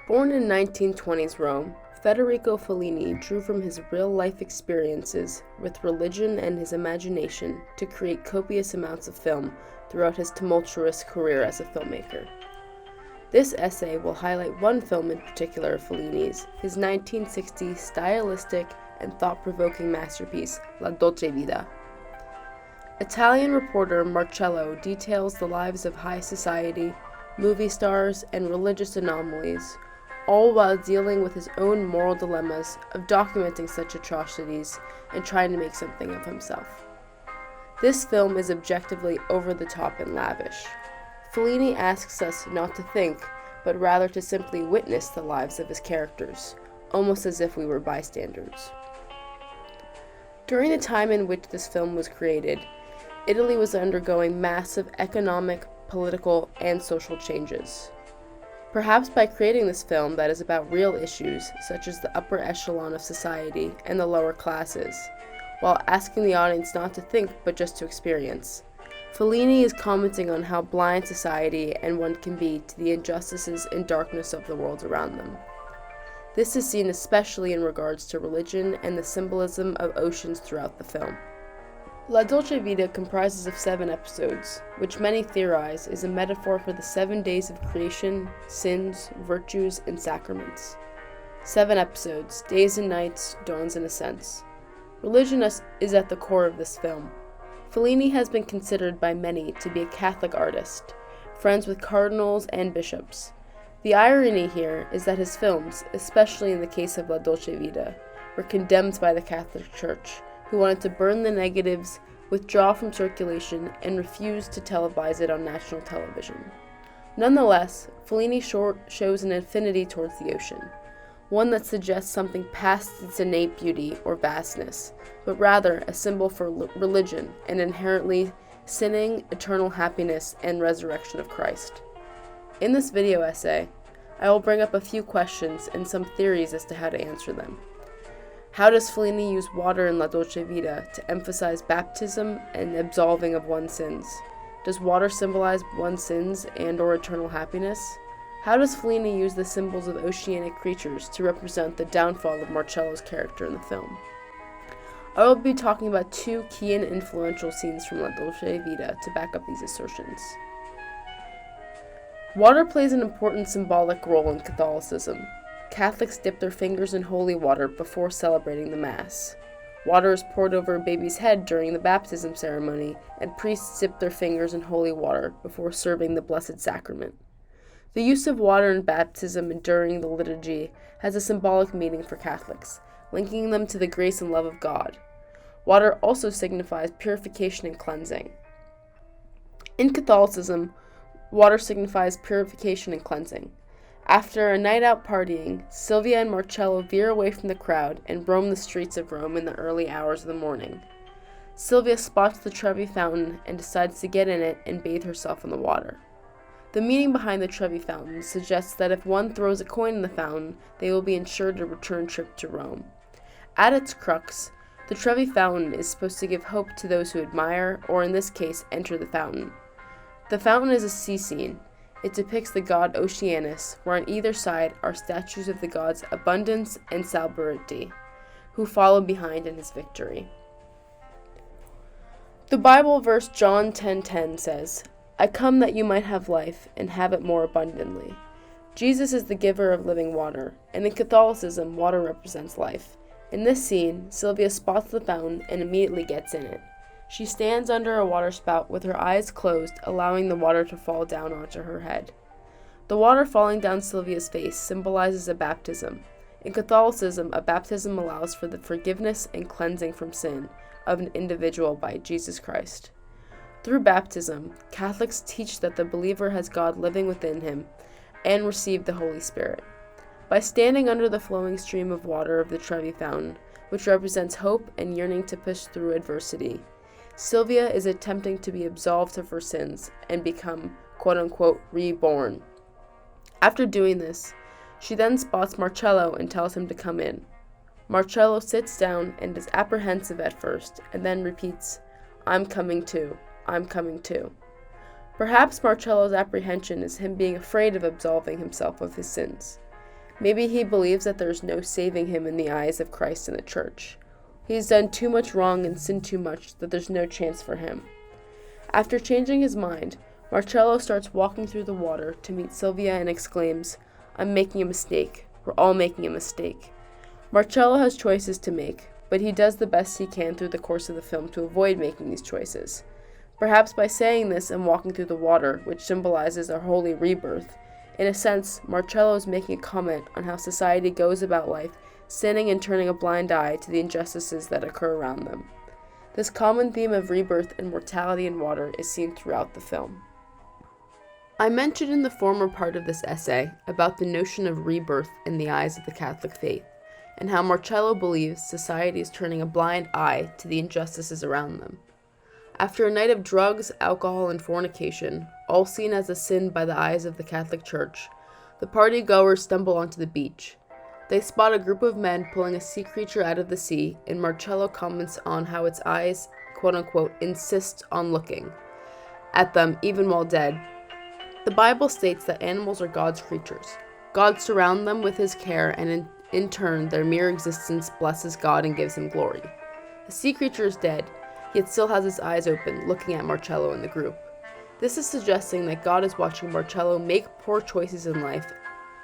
Born in 1920s Rome, Federico Fellini drew from his real-life experiences with religion and his imagination to create copious amounts of film throughout his tumultuous career as a filmmaker. This essay will highlight one film in particular of Fellini's, his 1960 stylistic and thought-provoking masterpiece, La Dolce Vita. Italian reporter Marcello details the lives of high society, movie stars, and religious anomalies, all while dealing with his own moral dilemmas of documenting such atrocities and trying to make something of himself. This film is objectively over-the-top and lavish. Fellini asks us not to think, but rather to simply witness the lives of his characters, almost as if we were bystanders. During the time in which this film was created, Italy was undergoing massive economic, political, and social changes. Perhaps by creating this film that is about real issues, such as the upper echelon of society and the lower classes, while asking the audience not to think but just to experience, Fellini is commenting on how blind society and one can be to the injustices and darkness of the world around them. This is seen especially in regards to religion and the symbolism of oceans throughout the film. La Dolce Vita comprises of 7 episodes, which many theorize is a metaphor for the 7 days of creation, sins, virtues, and sacraments. 7 episodes, days and nights, dawns and ascents. Religion is at the core of this film. Fellini has been considered by many to be a Catholic artist, friends with cardinals and bishops. The irony here is that his films, especially in the case of La Dolce Vita, were condemned by the Catholic Church, who wanted to burn the negatives, withdraw from circulation, and refuse to televise it on national television. Nonetheless, Fellini shows an affinity towards the ocean, one that suggests something past its innate beauty or vastness, but rather a symbol for religion and inherently sinning, eternal happiness, and resurrection of Christ. In this video essay, I will bring up a few questions and some theories as to how to answer them. How does Fellini use water in La Dolce Vita to emphasize baptism and absolving of one's sins? Does water symbolize one's sins and/or eternal happiness? How does Fellini use the symbols of oceanic creatures to represent the downfall of Marcello's character in the film? I will be talking about 2 key and influential scenes from La Dolce Vita to back up these assertions. Water plays an important symbolic role in Catholicism. Catholics dip their fingers in holy water before celebrating the Mass. Water is poured over a baby's head during the baptism ceremony, and priests dip their fingers in holy water before serving the Blessed Sacrament. The use of water in baptism and during the liturgy has a symbolic meaning for Catholics, linking them to the grace and love of God. Water also signifies purification and cleansing. In Catholicism, water signifies purification and cleansing. After a night out partying, Sylvia and Marcello veer away from the crowd and roam the streets of Rome in the early hours of the morning. Sylvia spots the Trevi fountain and decides to get in it and bathe herself in the water. The meaning behind the Trevi fountain suggests that if one throws a coin in the fountain, they will be insured a return trip to Rome. At its crux, the Trevi fountain is supposed to give hope to those who admire, or in this case, enter the fountain. The fountain is a sea scene. It depicts the god Oceanus, where on either side are statues of the gods Abundance and Salubrity, who follow behind in his victory. The Bible verse John 10:10 says, "I come that you might have life, and have it more abundantly." Jesus is the giver of living water, and in Catholicism, water represents life. In this scene, Sylvia spots the fountain and immediately gets in it. She stands under a water spout with her eyes closed, allowing the water to fall down onto her head. The water falling down Sylvia's face symbolizes a baptism. In Catholicism, a baptism allows for the forgiveness and cleansing from sin of an individual by Jesus Christ. Through baptism, Catholics teach that the believer has God living within him and received the Holy Spirit. By standing under the flowing stream of water of the Trevi fountain, which represents hope and yearning to push through adversity, Sylvia is attempting to be absolved of her sins and become, quote-unquote, reborn. After doing this, she then spots Marcello and tells him to come in. Marcello sits down and is apprehensive at first, and then repeats, "I'm coming too, I'm coming too." Perhaps Marcello's apprehension is him being afraid of absolving himself of his sins. Maybe he believes that there is no saving him in the eyes of Christ and the church. He's done too much wrong and sinned too much that there's no chance for him. After changing his mind, Marcello starts walking through the water to meet Sylvia and exclaims, "I'm making a mistake. We're all making a mistake." Marcello has choices to make, but he does the best he can through the course of the film to avoid making these choices. Perhaps by saying this and walking through the water, which symbolizes a holy rebirth, in a sense, Marcello is making a comment on how society goes about life, sinning and turning a blind eye to the injustices that occur around them. This common theme of rebirth and mortality in water is seen throughout the film. I mentioned in the former part of this essay about the notion of rebirth in the eyes of the Catholic faith, and how Marcello believes society is turning a blind eye to the injustices around them. After a night of drugs, alcohol, and fornication, all seen as a sin by the eyes of the Catholic Church, the party-goers stumble onto the beach. They spot a group of men pulling a sea creature out of the sea, and Marcello comments on how its eyes, quote-unquote, insist on looking at them even while dead. The Bible states that animals are God's creatures. God surrounds them with his care, and in turn, their mere existence blesses God and gives him glory. The sea creature is dead, yet still has his eyes open, looking at Marcello and the group. This is suggesting that God is watching Marcello make poor choices in life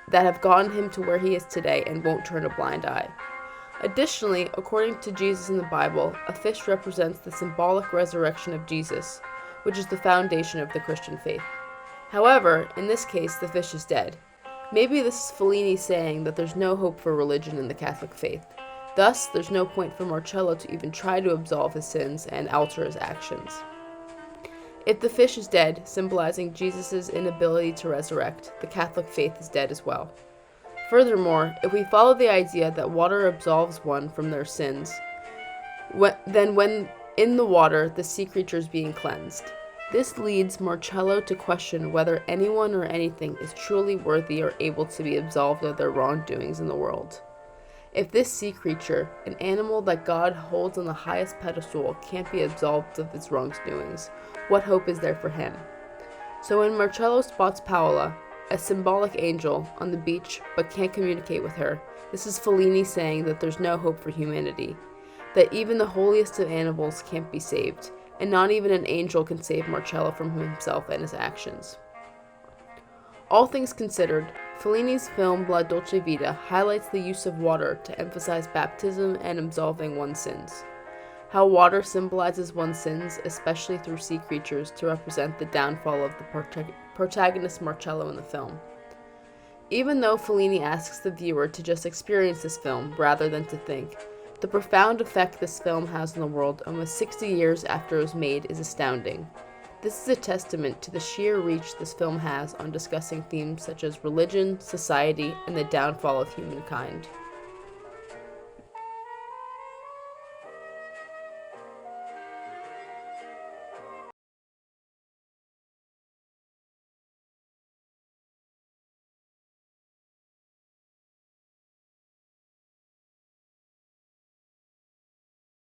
that have gotten him to where he is today and won't turn a blind eye. Additionally, according to Jesus in the Bible, a fish represents the symbolic resurrection of Jesus, which is the foundation of the Christian faith. However, in this case, the fish is dead. Maybe this is Fellini saying that there's no hope for religion in the Catholic faith. Thus, there's no point for Marcello to even try to absolve his sins and alter his actions. If the fish is dead, symbolizing Jesus' inability to resurrect, the Catholic faith is dead as well. Furthermore, if we follow the idea that water absolves one from their sins, then when in the water, the sea creature is being cleansed. This leads Marcello to question whether anyone or anything is truly worthy or able to be absolved of their wrongdoings in the world. If this sea creature, an animal that God holds on the highest pedestal, can't be absolved of its wrongdoings, what hope is there for him? So when Marcello spots Paola, a symbolic angel, on the beach but can't communicate with her, this is Fellini saying that there's no hope for humanity, that even the holiest of animals can't be saved, and not even an angel can save Marcello from himself and his actions. All things considered, Fellini's film La Dolce Vita highlights the use of water to emphasize baptism and absolving one's sins. How water symbolizes one's sins, especially through sea creatures, to represent the downfall of the protagonist Marcello in the film. Even though Fellini asks the viewer to just experience this film rather than to think, the profound effect this film has on the world almost 60 years after it was made is astounding. This is a testament to the sheer reach this film has on discussing themes such as religion, society, and the downfall of humankind.